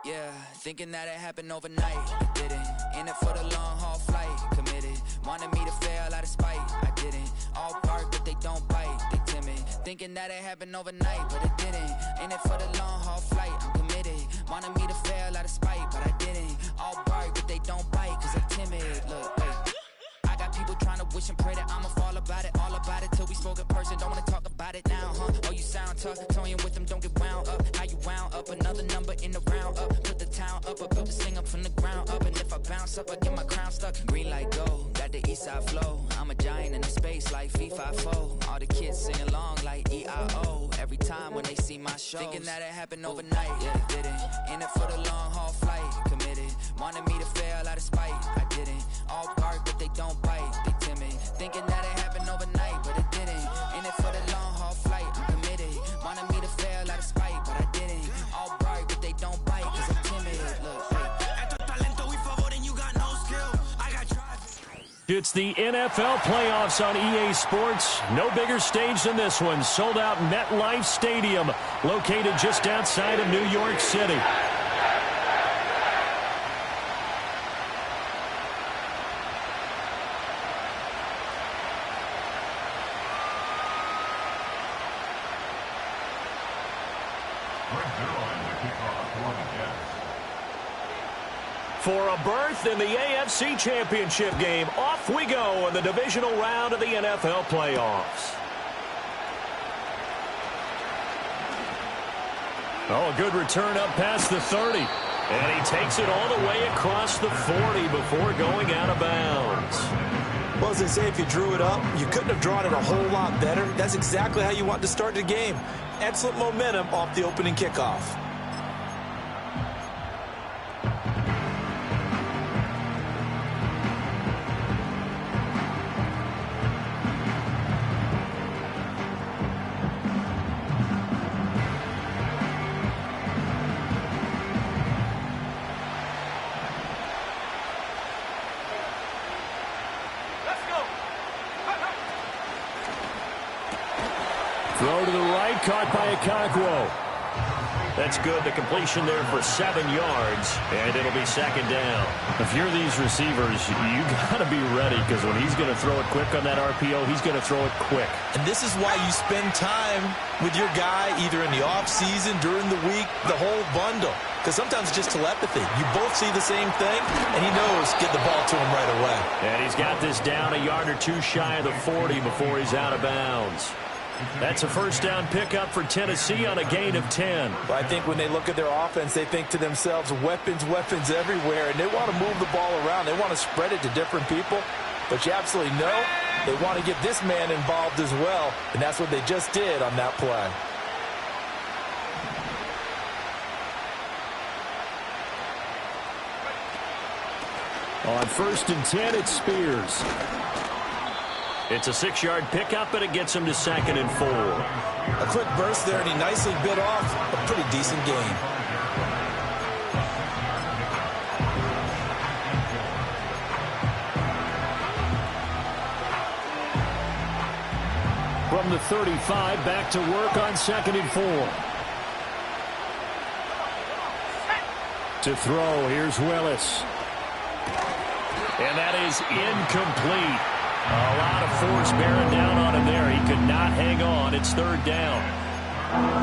Yeah, thinking that it happened overnight, it didn't. In it for the long haul flight, committed. Wanted me to fail out of spite, I didn't. All bark but they don't bite, they timid. Thinking that it happened overnight, but it didn't. In it for the long haul flight, I'm committed. Wanted me to fail out of spite, but I didn't. All bark but they don't bite, cause I'm timid. Look, wait. I got people trying to wish and pray that I'ma fall about it, all about it till we spoke in person. Don't wanna talk about it now, huh? Oh, you sound tough, toying with them, don't get wound up. How you wound up? Another number in the round up. Put the town up, I built this thing up from the ground up. And if I bounce up, I get my crown stuck. Green light go, got the east side flow. I'm a giant in the space like FIFA4. All the kids sing along like EIO. Every time when they see my show, thinking that it happened overnight, yeah, it didn't. In it for the long haul flight, committed. Wanted me to fail out of spite, I didn't. All bark but they don't bite, they timid. Thinking that it happened overnight, but it didn't. In it for the long haul flight, I'm committed. Wanted me to fail out of spite, but I didn't. All bark but they don't bite, cause I'm timid. Look, it's the NFL playoffs on EA Sports. No bigger stage than this one. Sold out MetLife Stadium, located just outside of New York City. For a berth in the AFC Championship game, off we go in the divisional round of the NFL playoffs. Oh, a good return up past the 30. And he takes it all the way across the 40 before going out of bounds. Well, as they say, if you drew it up, you couldn't have drawn it a whole lot better. That's exactly how you want to start the game. Excellent momentum off the opening kickoff. Throw to the right, caught by Okonkwo. That's good. The completion there for 7 yards, and it'll be second down. If you're these receivers, you got to be ready, because when he's going to throw it quick on that RPO, he's going to throw it quick. And this is why you spend time with your guy either in the offseason, during the week, the whole bundle. Because sometimes it's just telepathy. You both see the same thing, and he knows get the ball to him right away. And he's got this down a yard or two shy of the 40 before he's out of bounds. That's a first down pickup for Tennessee on a gain of 10. Well, I think when they look at their offense, they think to themselves, weapons, weapons everywhere, and they want to move the ball around. They want to spread it to different people. But you absolutely know they want to get this man involved as well, and that's what they just did on that play. On 1st and 10, it's Spears. It's a 6-yard pickup, and it gets him to 2nd and 4. A quick burst there, and he nicely bit off a pretty decent gain. From the 35, back to work on 2nd and 4. To throw, here's Willis. And that is incomplete. A lot of force bearing down on him there. He could not hang on. It's 3rd down.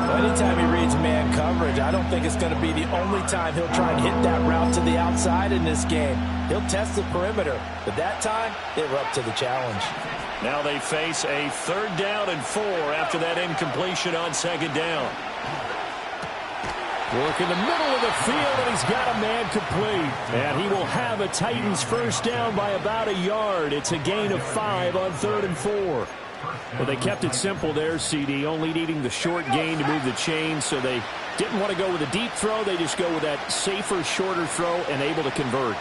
Well, anytime he reads man coverage, I don't think it's going to be the only time he'll try and hit that route to the outside in this game. He'll test the perimeter, but that time they were up to the challenge. Now they face a 3rd down and 4 after that incompletion on 2nd down. Work in the middle of the field, and he's got a man complete. And he will have a Titans first down by about a yard. It's a gain of 5 on 3rd and 4. Well, they kept it simple there, CD, only needing the short gain to move the chain, so they didn't want to go with a deep throw. They just go with that safer, shorter throw and able to convert.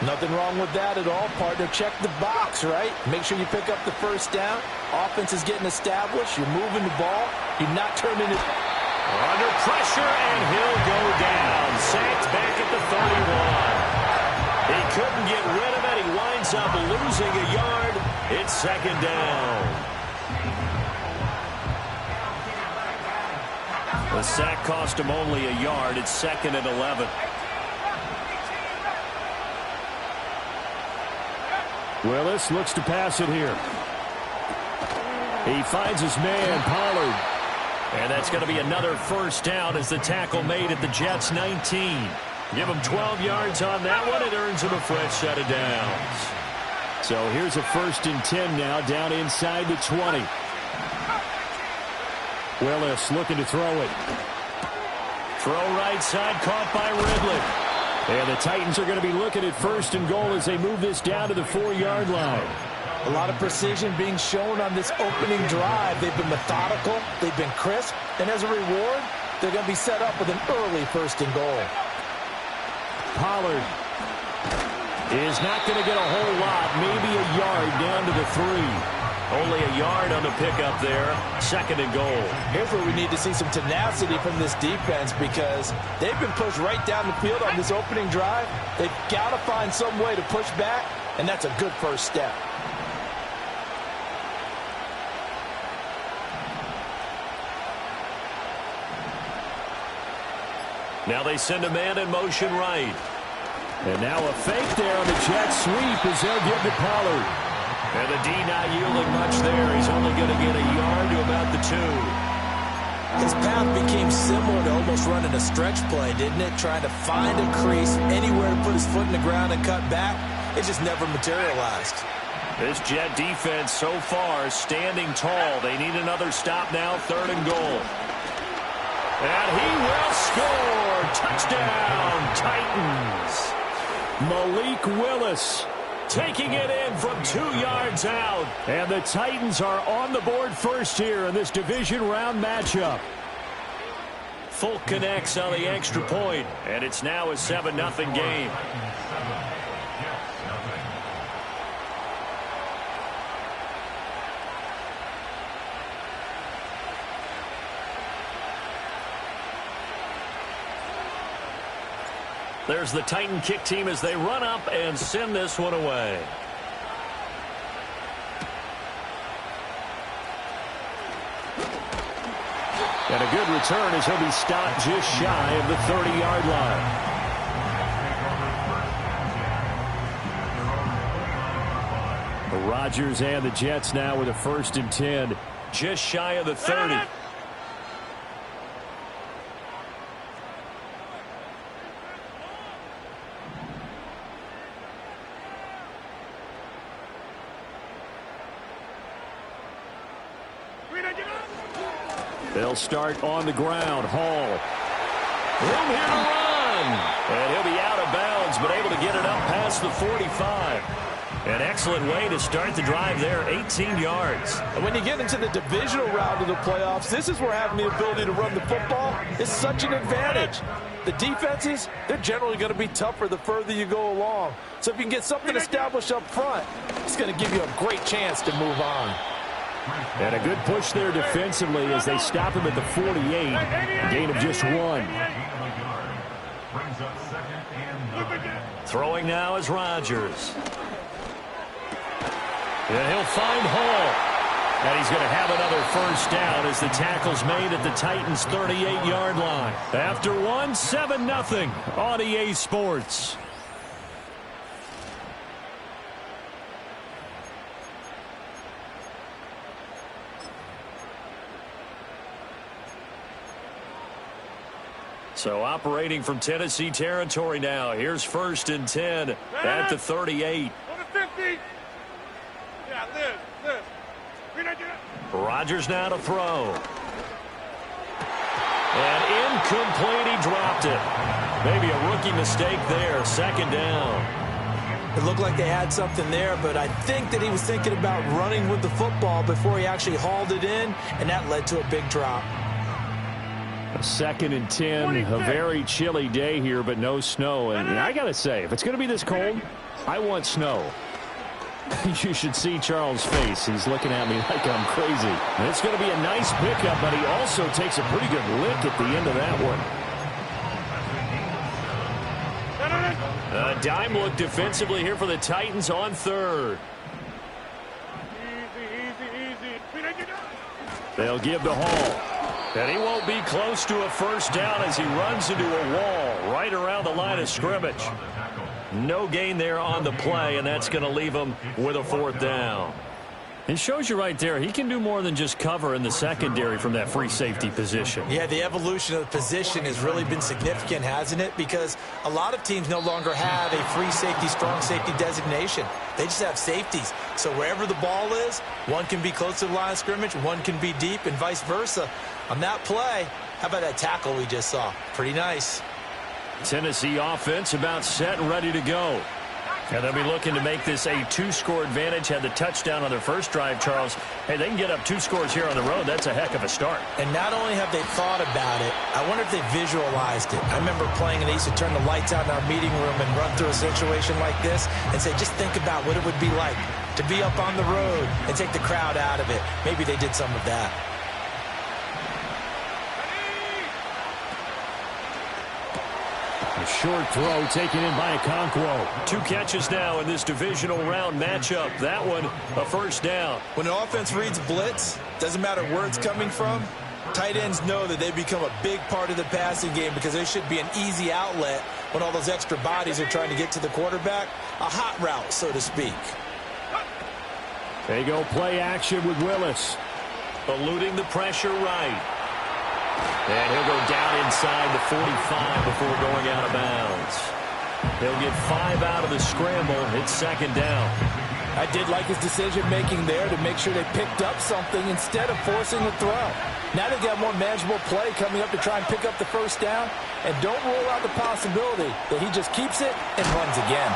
Nothing wrong with that at all, partner. Check the box, right? Make sure you pick up the first down. Offense is getting established. You're moving the ball. You're not turning it. Under pressure, and he'll go down. Sacked back at the 31. He couldn't get rid of it. He winds up losing a yard. It's 2nd down. The sack cost him only a yard. It's 2nd and 11. Willis looks to pass it here. He finds his man, Pollard. And that's going to be another first down as the tackle made at the Jets' 19. Give him 12 yards on that one. It earns him a fresh set of downs. So here's a 1st and 10 now, down inside the 20. Willis looking to throw it. Throw right side, caught by Ridley. And the Titans are going to be looking at 1st and goal as they move this down to the 4-yard line. A lot of precision being shown on this opening drive. They've been methodical, they've been crisp, and as a reward, they're going to be set up with an early 1st and goal. Pollard is not going to get a whole lot, maybe a yard down to the 3. Only a yard on the pickup there. 2nd and goal. Here's where we need to see some tenacity from this defense because they've been pushed right down the field on this opening drive. They've got to find some way to push back, and that's a good first step. Now they send a man in motion right. And now a fake there on the jet sweep as they'll give to Pollard. And the D not yielding much there. He's only going to get a yard to about the 2. His path became similar to almost running a stretch play, didn't it? Trying to find a crease, anywhere to put his foot in the ground and cut back. It just never materialized. This Jet defense so far standing tall. They need another stop now, 3rd and goal. And he will score. Touchdown, Titans. Malik Willis taking it in from 2 yards out. And the Titans are on the board first here in this division round matchup. Folk connects on the extra point, and it's now a 7-0 game. There's the Titan kick team as they run up and send this one away. And a good return as he'll be stopped just shy of the 30-yard line. The Rodgers and the Jets now with a 1st and 10. Just shy of the 30. They'll start on the ground. Hall. Room here to run. And he'll be out of bounds, but able to get it up past the 45. An excellent way to start the drive there, 18 yards. And when you get into the divisional round of the playoffs, this is where having the ability to run the football is such an advantage. The defenses, they're generally going to be tougher the further you go along. So if you can get something established up front, it's going to give you a great chance to move on. And a good push there defensively as they stop him at the 48. A gain of just 1. Throwing now is Rodgers. And he'll find Hall. And he's going to have another first down as the tackle's made at the Titans' 38-yard line. After one, 7-0 on EA Sports. So operating from Tennessee territory now. Here's 1st and 10 at the 38. Rodgers now to throw. And incomplete, he dropped it. Maybe a rookie mistake there, 2nd down. It looked like they had something there, but I think that he was thinking about running with the football before he actually hauled it in, and that led to a big drop. A 2nd and 10, a very chilly day here, but no snow. And I got to say, if it's going to be this cold, I want snow. You should see Charles' face. He's looking at me like I'm crazy. And it's going to be a nice pickup, but he also takes a pretty good lick at the end of that one. A dime look defensively here for the Titans on 3rd. They'll give the Hall. And he won't be close to a first down as he runs into a wall right around the line of scrimmage. No gain there on the play, and that's going to leave them with a 4th down. It shows you right there, he can do more than just cover in the secondary from that free safety position. Yeah, the evolution of the position has really been significant, hasn't it? Because a lot of teams no longer have a free safety, strong safety designation. They just have safeties. So wherever the ball is, one can be close to the line of scrimmage, one can be deep, and vice versa. On that play, how about that tackle we just saw? Pretty nice. Tennessee offense about set and ready to go. And they'll be looking to make this a 2-score advantage. Had the touchdown on their first drive, Charles. Hey, they can get up 2 scores here on the road. That's a heck of a start. And not only have they thought about it, I wonder if they visualized it. I remember playing, and they used to turn the lights out in our meeting room and run through a situation like this and say, just think about what it would be like to be up on the road and take the crowd out of it. Maybe they did some of that. A short throw taken in by Okonkwo. 2 catches now in this divisional round matchup. That one, a 1st down. When an offense reads blitz, doesn't matter where it's coming from, tight ends know that they become a big part of the passing game because there should be an easy outlet when all those extra bodies are trying to get to the quarterback. A hot route, so to speak. They go play action with Willis. Eluding the pressure right. And he'll go down inside the 45 before going out of bounds. He'll get 5 out of the scramble. It's 2nd down. I did like his decision-making there to make sure they picked up something instead of forcing the throw. Now they've got more manageable play coming up to try and pick up the 1st down. And don't rule out the possibility that he just keeps it and runs again.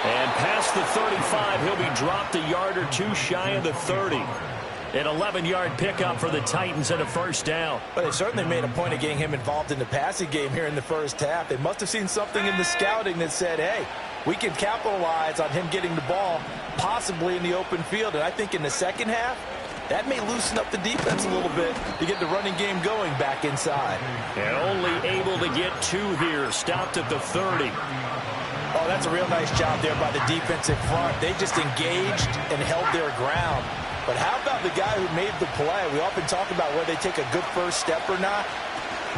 And past the 35, he'll be dropped a yard or 2 shy of the 30. An 11-yard pickup for the Titans and a 1st down. But they certainly made a point of getting him involved in the passing game here in the first half. They must have seen something in the scouting that said, hey, we can capitalize on him getting the ball possibly in the open field. And I think in the second half, that may loosen up the defense a little bit to get the running game going back inside. And only able to get 2 here. Stopped at the 30. Oh, that's a real nice job there by the defensive front. They just engaged and held their ground. But how about the guy who made the play? We often talk about whether they take a good first step or not.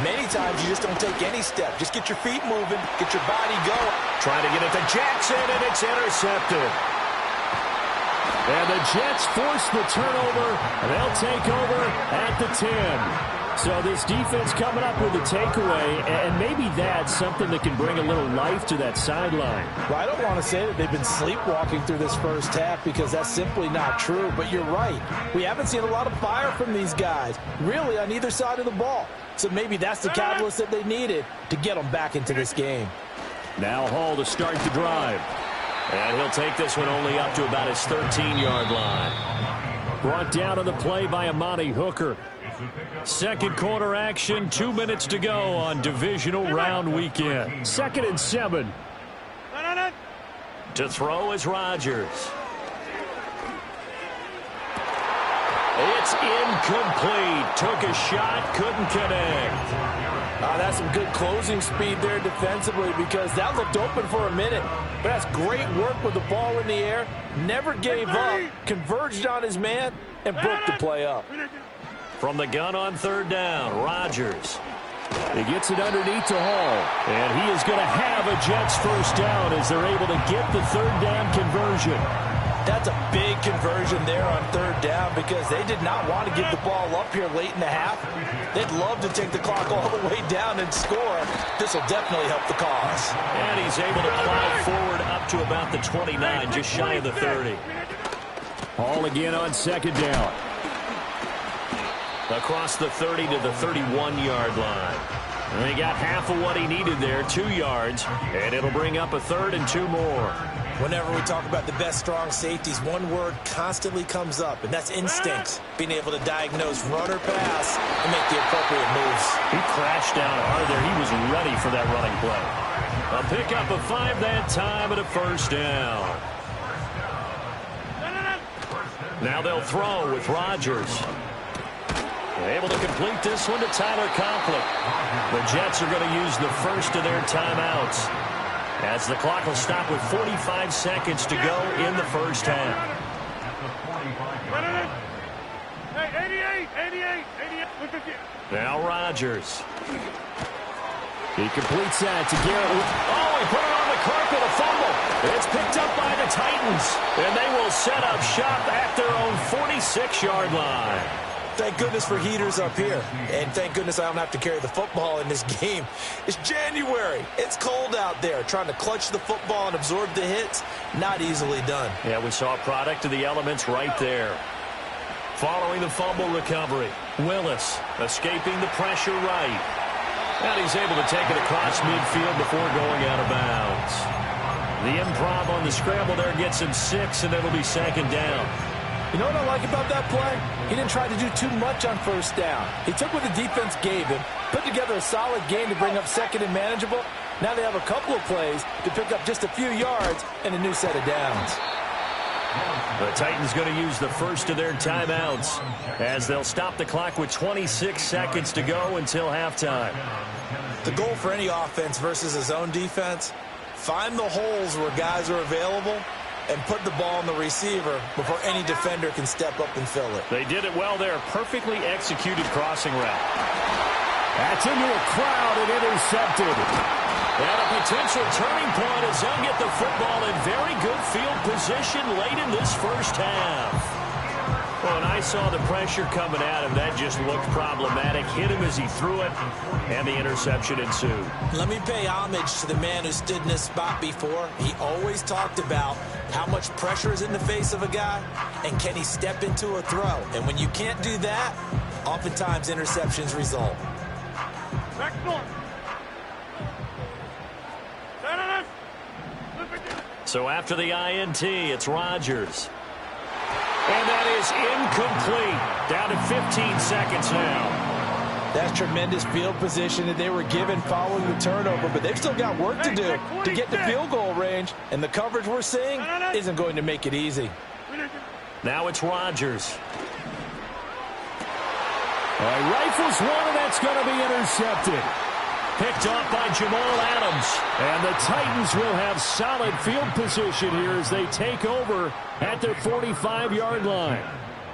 Many times you just don't take any step. Just get your feet moving, get your body going. Trying to get it to Jackson, and it's intercepted. And the Jets force the turnover, and they'll take over at the 10. So this defense coming up with a takeaway, and maybe that's something that can bring a little life to that sideline. Well, I don't want to say that they've been sleepwalking through this first half because that's simply not true, but you're right. We haven't seen a lot of fire from these guys, really on either side of the ball. So maybe that's the catalyst that they needed to get them back into this game. Now Hall to start the drive. And he'll take this one only up to about his 13-yard line. Brought down on the play by Amani Hooker. 2nd quarter action, 2 minutes to go on divisional round weekend. 2nd and 7. To throw is Rodgers. It's incomplete. Took a shot, couldn't connect. That's some good closing speed there defensively because that looked open for a minute. But that's great work with the ball in the air. Never gave up, converged on his man, and broke the play up. From the gun on 3rd down, Rodgers. He gets it underneath to Hall. And he is going to have a Jets 1st down as they're able to get the 3rd down conversion. That's a big conversion there on 3rd down because they did not want to give the ball up here late in the half. They'd love to take the clock all the way down and score. This will definitely help the cause. And he's able to plow forward up to about the 29, just shy of the 30. Hall again on 2nd down. Across the 30 to the 31-yard line. And he got half of what he needed there, 2 yards, and it'll bring up a 3rd and 2 more. Whenever we talk about the best strong safeties, one word constantly comes up, and that's instincts. Being able to diagnose run or pass and make the appropriate moves. He crashed down hard there. He was ready for that running play. A pickup of 5 that time and a 1st down. Now they'll throw with Rodgers. Able to complete this one to Tyler Conklin. The Jets are going to use the first of their timeouts as the clock will stop with 45 seconds to go in the first half. 88. Now Rodgers. He completes that to Garrett. Oh, he put it on the carpet, a fumble. It's picked up by the Titans, and they will set up shop at their own 46-yard line. Thank goodness for heaters up here. And thank goodness I don't have to carry the football in this game. It's January. It's cold out there. Trying to clutch the football and absorb the hits, not easily done. Yeah, we saw a product of the elements right there. Following the fumble recovery, Willis escaping the pressure right. And he's able to take it across midfield before going out of bounds. The improv on the scramble there gets him 6, and it'll be second down. You know what I like about that play? He didn't try to do too much on first down. He took what the defense gave him, put together a solid game to bring up second and manageable. Now they have a couple of plays to pick up just a few yards and a new set of downs. The Titans going to use the first of their timeouts as they'll stop the clock with 26 seconds to go until halftime. The goal for any offense versus his own defense, find the holes where guys are available and put the ball on the receiver before any defender can step up and fill it. They did it well there. Perfectly executed crossing route. That's into a crowd and intercepted. And a potential turning point as they'll get the football in very good field position late in this first half. Well, and I saw the pressure coming at him. That just looked problematic. Hit him as he threw it, and the interception ensued. Let me pay homage to the man who stood in this spot before. He always talked about how much pressure is in the face of a guy, and can he step into a throw. And when you can't do that, oftentimes interceptions result. So after the INT, it's Rodgers. And that is incomplete. Down to 15 seconds now. That's tremendous field position that they were given following the turnover, but they've still got work to do to get to field goal range, and the coverage we're seeing isn't going to make it easy. Now it's Rodgers. Rifles one, and that's going to be intercepted. Picked off by Jamal Adams. And the Titans will have solid field position here as they take over at their 45-yard line.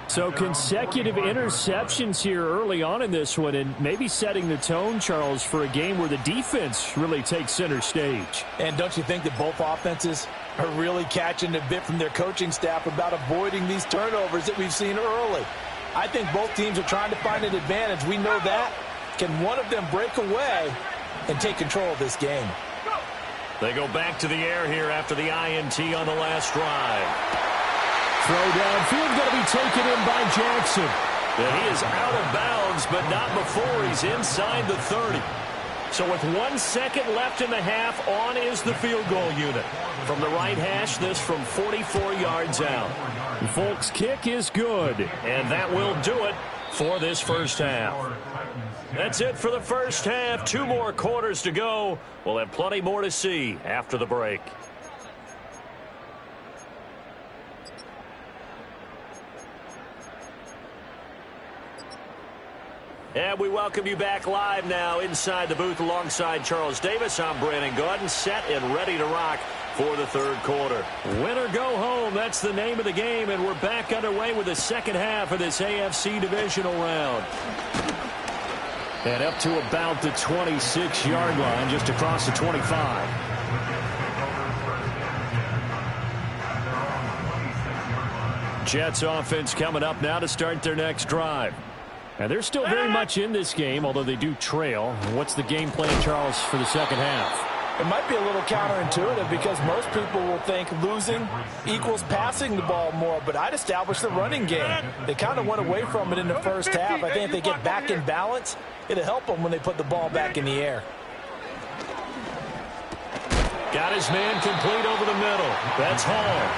So consecutive interceptions here early on in this one, and maybe setting the tone, Charles, for a game where the defense really takes center stage. And don't you think that both offenses are really catching a bit from their coaching staff about avoiding these turnovers that we've seen early? I think both teams are trying to find an advantage. We know that. Can one of them break away and take control of this game? They go back to the air here after the INT on the last drive. Throw downfield going to be taken in by Jackson. And he is out of bounds, but not before he's inside the 30. So with 1 second left in the half, on is the field goal unit. From the right hash, this from 44 yards out. Folks' kick is good. And that will do it for this first half. That's it for the first half. 2 more quarters to go. We'll have plenty more to see after the break. And we welcome you back live now inside the booth alongside Charles Davis. I'm Brandon Gaudin, set and ready to rock for the third quarter. Win or go home, that's the name of the game, and we're back underway with the second half of this AFC divisional round. And up to about the 26-yard line, just across the 25. Jets offense coming up now to start their next drive. And they're still very much in this game, although they do trail. What's the game plan, Charles, for the second half? It might be a little counterintuitive because most people will think losing equals passing the ball more, but I'd establish the running game. They kind of went away from it in the first half. I think if they get back in balance, it'll help them when they put the ball back in the air. Got his man complete over the middle. That's Hall.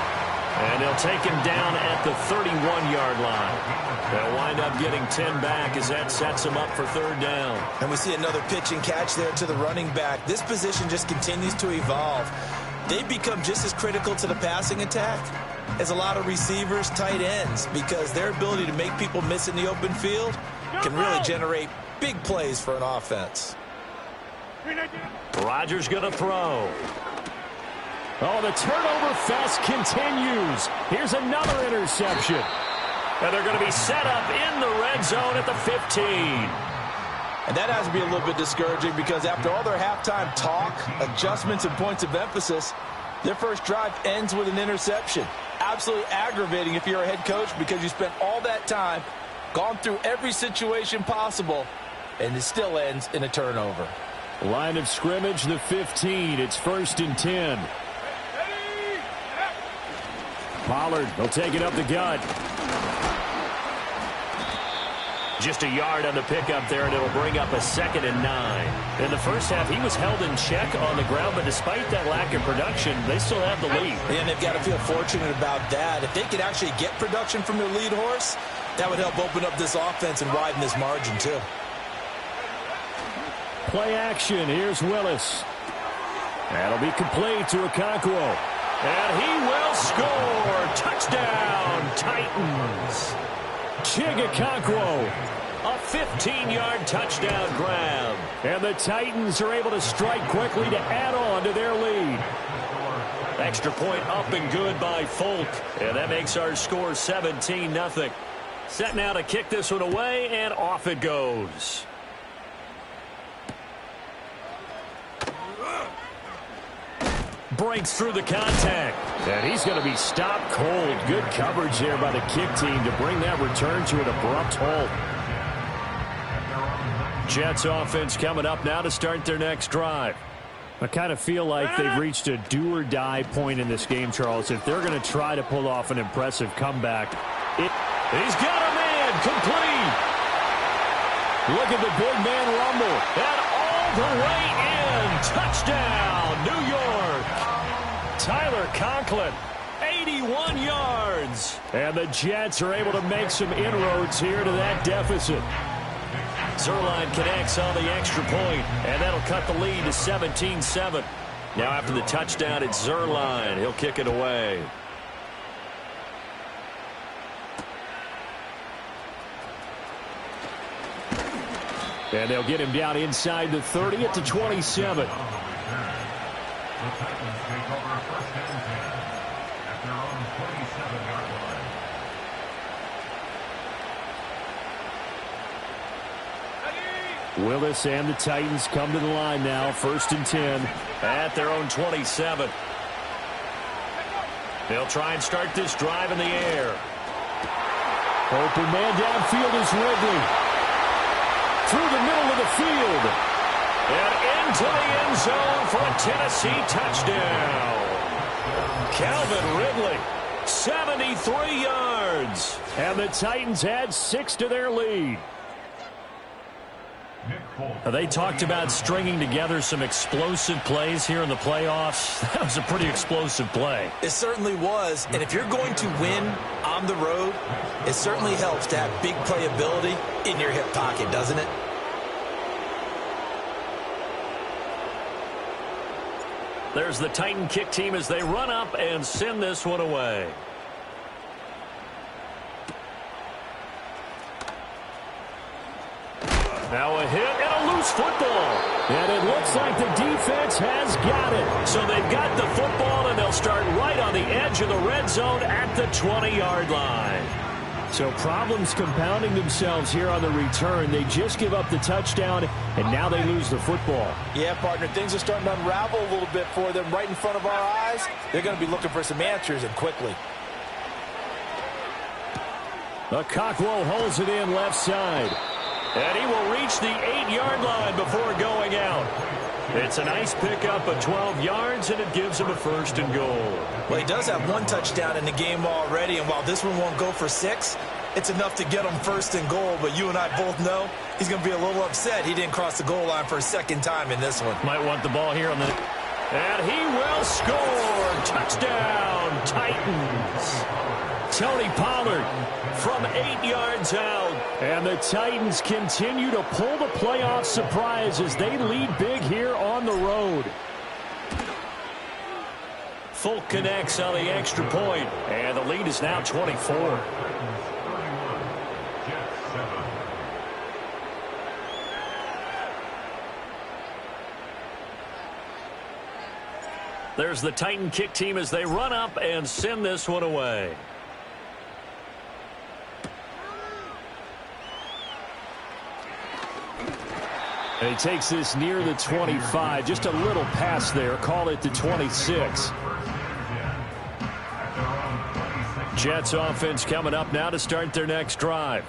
And they'll take him down at the 31-yard line. They'll wind up getting 10 back as that sets him up for third down. And we see another pitch and catch there to the running back. This position just continues to evolve. They become just as critical to the passing attack as a lot of receivers, tight ends, because their ability to make people miss in the open field can really generate big plays for an offense. Rodgers going to throw. Oh, the turnover fest continues. Here's another interception. And they're going to be set up in the red zone at the 15. And that has to be a little bit discouraging because after all their halftime talk, adjustments, and points of emphasis, their first drive ends with an interception. Absolutely aggravating if you're a head coach because you spent all that time, gone through every situation possible, and it still ends in a turnover. Line of scrimmage, the 15. It's 1st and 10. Pollard will take it up the gut. Just a yard on the pickup there, and it'll bring up a 2nd and 9. In the first half, he was held in check on the ground, but despite that lack of production, they still have the lead. And they've got to feel fortunate about that. If they could actually get production from their lead horse, that would help open up this offense and widen this margin, too. Play action. Here's Willis. That'll be complete to Okonkwo. And he will score. Touchdown, Titans. Chig Okonkwo. A 15-yard touchdown grab. And the Titans are able to strike quickly to add on to their lead. Extra point up and good by Folk. And that makes our score 17-0. Set now to kick this one away, and off it goes. Breaks through the contact. And he's going to be stopped cold. Good coverage there by the kick team to bring that return to an abrupt halt. Jets offense coming up now to start their next drive. I kind of feel like they've reached a do-or-die point in this game, Charles. If they're going to try to pull off an impressive comeback, he's got a man complete. Look at the big man rumble. And all the way in. Touchdown, New York. Tyler Conklin, 81 yards. And the Jets are able to make some inroads here to that deficit. Zuerlein connects on the extra point, and that'll cut the lead to 17-7. Now after the touchdown, it's Zuerlein. He'll kick it away. And they'll get him down inside the 30 at the 27. Willis and the Titans come to the line now. 1st and 10. At their own 27. They'll try and start this drive in the air. Open man downfield is Ridley. Through the middle of the field. And into the end zone for a Tennessee touchdown. Calvin Ridley, 73 yards. And the Titans add 6 to their lead. They talked about stringing together some explosive plays here in the playoffs. That was a pretty explosive play. It certainly was. And if you're going to win on the road, it certainly helps to have big playability in your hip pocket, doesn't it? There's the Titan kick team as they run up and send this one away. Now a hit and a loose football. And it looks like the defense has got it. So they've got the football, and they'll start right on the edge of the red zone at the 20-yard line. So problems compounding themselves here on the return. They just give up the touchdown, and now they lose the football. Yeah, partner, things are starting to unravel a little bit for them right in front of our eyes. They're going to be looking for some answers, and quickly. Okonkwo holds it in left side. And he will reach the 8-yard line before going out. It's a nice pickup of 12 yards, and it gives him a 1st and goal. Well, he does have 1 touchdown in the game already, and while this one won't go for 6, it's enough to get him 1st and goal. But you and I both know he's going to be a little upset he didn't cross the goal line for a 2nd time in this one. Might want the ball here on the... And he will score. Touchdown, Titans. Tony Pollard from 8 yards out. And the Titans continue to pull the playoff surprise as they lead big here on the road. Folk connects on the extra point, and the lead is now 24. There's the Titan kick team as they run up and send this one away. And he takes this near the 25. Just a little pass there. Call it the 26. Jets offense coming up now to start their next drive.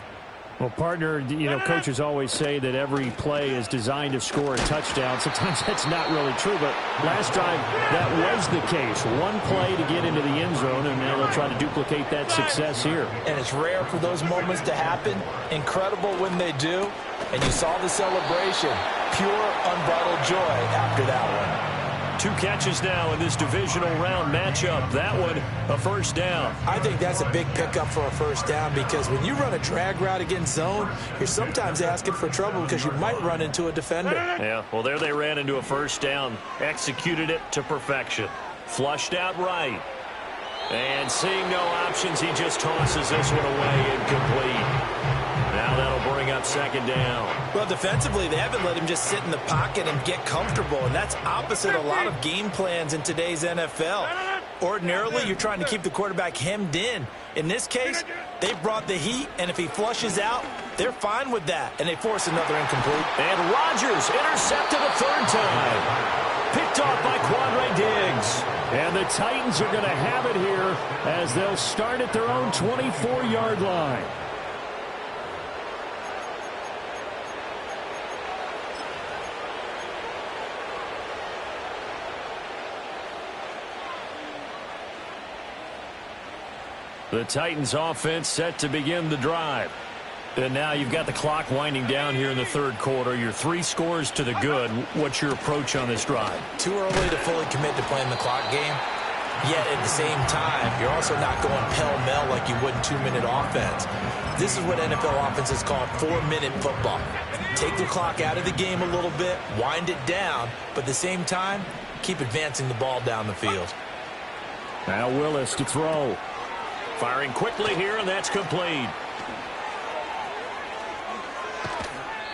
Well, partner, coaches always say that every play is designed to score a touchdown. Sometimes that's not really true, but last drive, that was the case. One play to get into the end zone, and now they'll try to duplicate that success here. And it's rare for those moments to happen. Incredible when they do. And you saw the celebration. Pure, unbridled joy after that one. 2 catches now in this divisional round matchup. That one, a first down. I think that's a big pickup for a first down because when you run a drag route against zone, you're sometimes asking for trouble because you might run into a defender. Yeah, well, there they ran into a first down. Executed it to perfection. Flushed out right. And seeing no options, he just tosses this one away incomplete. Now that'll bring up second down. Well, defensively, they haven't let him just sit in the pocket and get comfortable, and that's opposite a lot of game plans in today's NFL. Ordinarily, you're trying to keep the quarterback hemmed in. In this case, they brought the heat, and if he flushes out, they're fine with that, and they force another incomplete. And Rodgers intercepted a third time. Picked off by Quandre Diggs. And the Titans are going to have it here as they'll start at their own 24-yard line. The Titans offense set to begin the drive. And now you've got the clock winding down here in the third quarter. You're 3 scores to the good. What's your approach on this drive? Too early to fully commit to playing the clock game. Yet at the same time, you're also not going pell-mell like you would in 2-minute offense. This is what NFL offenses call 4-minute football. Take the clock out of the game a little bit, wind it down, but at the same time, keep advancing the ball down the field. Now Willis to throw. Firing quickly here, and that's complete.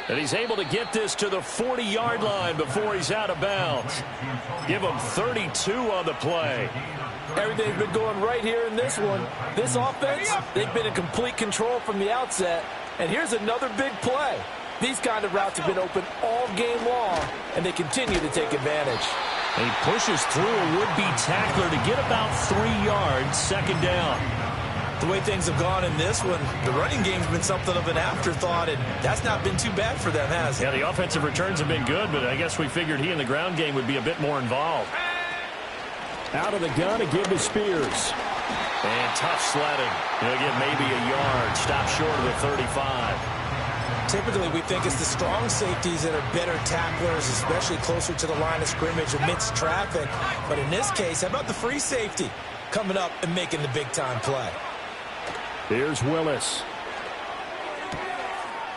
And he's able to get this to the 40-yard line before he's out of bounds. Give him 32 on the play. Everything's been going right here in this one. This offense, they've been in complete control from the outset. And here's another big play. These kind of routes have been open all game long, and they continue to take advantage. He pushes through a would-be tackler to get about 3 yards, second down. The way things have gone in this one, the running game's been something of an afterthought, and that's not been too bad for them, has it? Yeah, the offensive returns have been good, but I guess we figured he in the ground game would be a bit more involved. Out of the gun to give to Spears. And tough sledding. He'll get maybe a yard. Stop short of the 35. Typically, we think it's the strong safeties that are better tacklers, especially closer to the line of scrimmage amidst traffic. But in this case, how about the free safety coming up and making the big-time play? Here's Willis.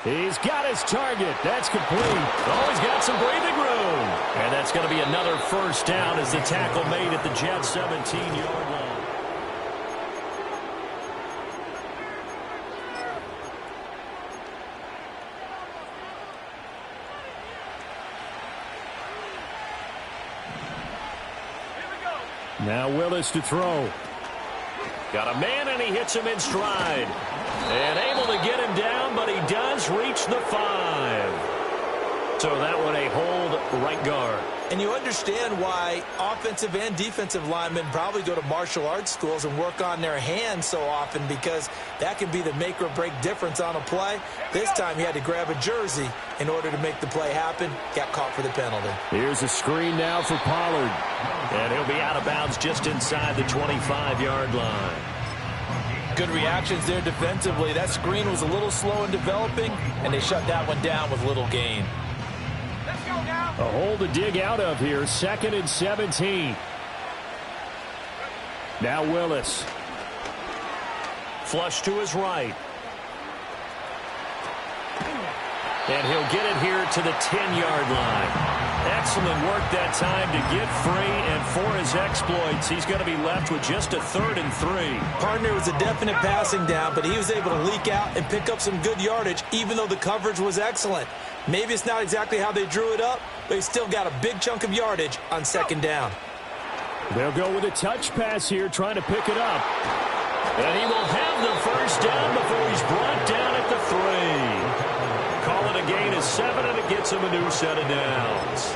He's got his target. That's complete. Oh, he's got some breathing room. And that's going to be another first down as the tackle made at the Jets' 17-yard line. Now Willis to throw. Got a man, and he hits him in stride. And able to get him down, but he does reach the 5. So that one a hold right guard. And you understand why offensive and defensive linemen probably go to martial arts schools and work on their hands so often, because that can be the make or break difference on a play. This time he had to grab a jersey in order to make the play happen. Got caught for the penalty. Here's a screen now for Pollard. And he'll be out of bounds just inside the 25-yard line. Good reactions there defensively. That screen was a little slow in developing, and they shut that one down with little gain. A hole to dig out of here. 2nd and 17. Now Willis. Flush to his right. And he'll get it here to the 10-yard line. Excellent work that time to get free, and for his exploits, he's going to be left with just a 3rd and 3. Partner was a definite passing down, but he was able to leak out and pick up some good yardage, even though the coverage was excellent. Maybe it's not exactly how they drew it up, but he still got a big chunk of yardage on 2nd down. They'll go with a touch pass here, trying to pick it up. And he will have the first down before he's brought down at the 3. Call it a gain of 7, and it gets him a new set of downs.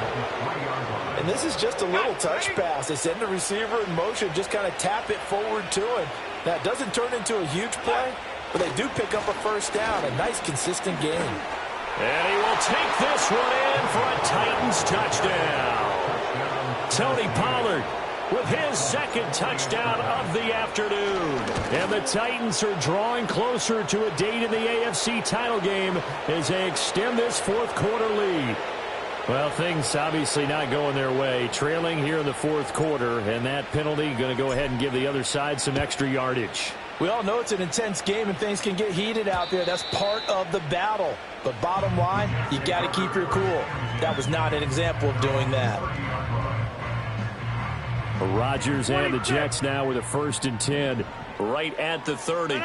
And this is just a little touch pass. They send the receiver in motion, just kind of tap it forward to him. Now, it doesn't turn into a huge play, but they do pick up a first down. A nice, consistent game. And he will take this one in for a Titans touchdown. Tony Pollard with his second touchdown of the afternoon. And the Titans are drawing closer to a date in the AFC title game as they extend this fourth quarter lead. Well, things obviously not going their way. Trailing here in the fourth quarter, and that penalty going to go ahead and give the other side some extra yardage. We all know it's an intense game and things can get heated out there. That's part of the battle. But bottom line, you got to keep your cool. That was not an example of doing that. Rodgers and the Jets now with a 1st and 10. Right at the 30.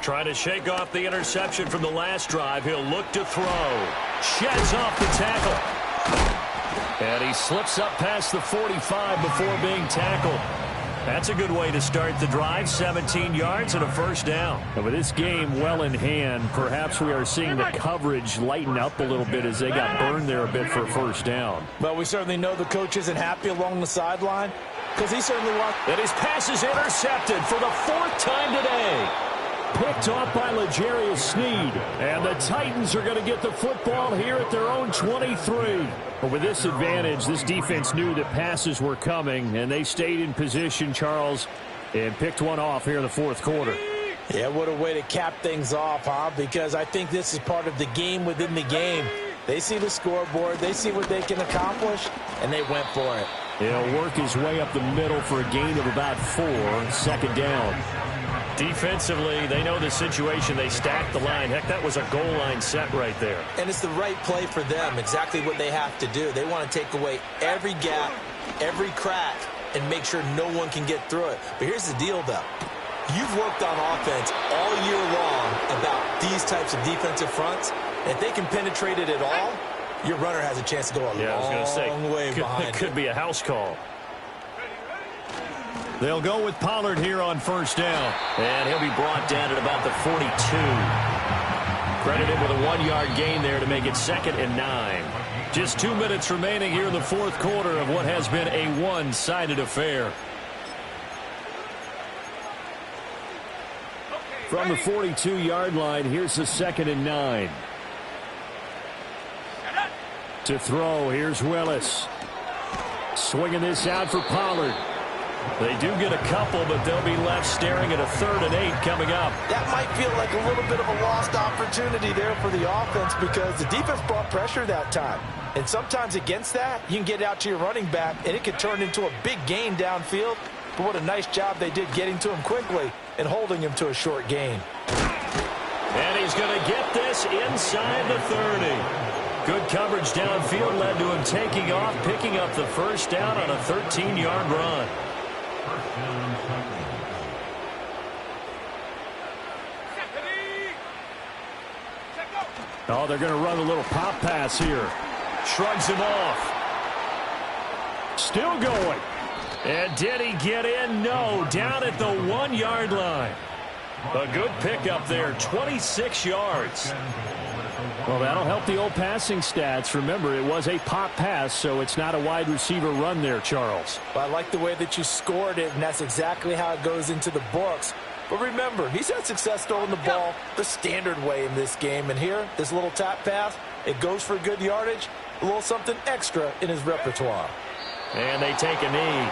Trying to shake off the interception from the last drive. He'll look to throw. Sheds off the tackle. And he slips up past the 45 before being tackled. That's a good way to start the drive. 17 yards and a first down. And with this game well in hand, perhaps we are seeing the coverage lighten up a little bit as they got burned there a bit for a first down. But we certainly know the coach isn't happy along the sideline because he certainly wants. And his pass is intercepted for the 4th time today. Picked off by L'Jarius Sneed. And the Titans are going to get the football here at their own 23. But with this advantage, this defense knew that passes were coming, and they stayed in position, Charles, and picked one off here in the fourth quarter. Yeah, what a way to cap things off, huh? Because I think this is part of the game within the game. They see the scoreboard, they see what they can accomplish, and they went for it. He'll work his way up the middle for a gain of about 4, 2nd down. Defensively, they know the situation. They stacked the line. Heck, that was a goal line set right there. And it's the right play for them, exactly what they have to do. They want to take away every gap, every crack, and make sure no one can get through it. But here's the deal, though. You've worked on offense all year long about these types of defensive fronts. If they can penetrate it at all, your runner has a chance to go a long way behind it. Could be a house call. They'll go with Pollard here on first down. And he'll be brought down at about the 42. Credited with a 1-yard gain there to make it 2nd and 9. Just 2 minutes remaining here in the fourth quarter of what has been a one-sided affair. From the 42-yard line, here's the 2nd and 9. To throw, here's Willis. Swinging this out for Pollard. They do get a couple, but they'll be left staring at a 3rd and 8 coming up. That might feel like a little bit of a lost opportunity there for the offense because the defense brought pressure that time. And sometimes against that, you can get out to your running back, and it can turn into a big gain downfield. But what a nice job they did getting to him quickly and holding him to a short gain. And he's going to get this inside the 30. Good coverage downfield led to him taking off, picking up the first down on a 13-yard run. Oh, they're going to run a little pop pass here. Shrugs him off. Still going. And did he get in? No, down at the 1-yard line. A good pickup there, 26 yards. Well, that'll help the old passing stats. Remember, it was a pop pass, so it's not a wide receiver run there, Charles. Well, I like the way that you scored it, and that's exactly how it goes into the books. But remember, he's had success throwing the ball the standard way in this game. And here, this little tap pass, it goes for good yardage, a little something extra in his repertoire. And they take a knee.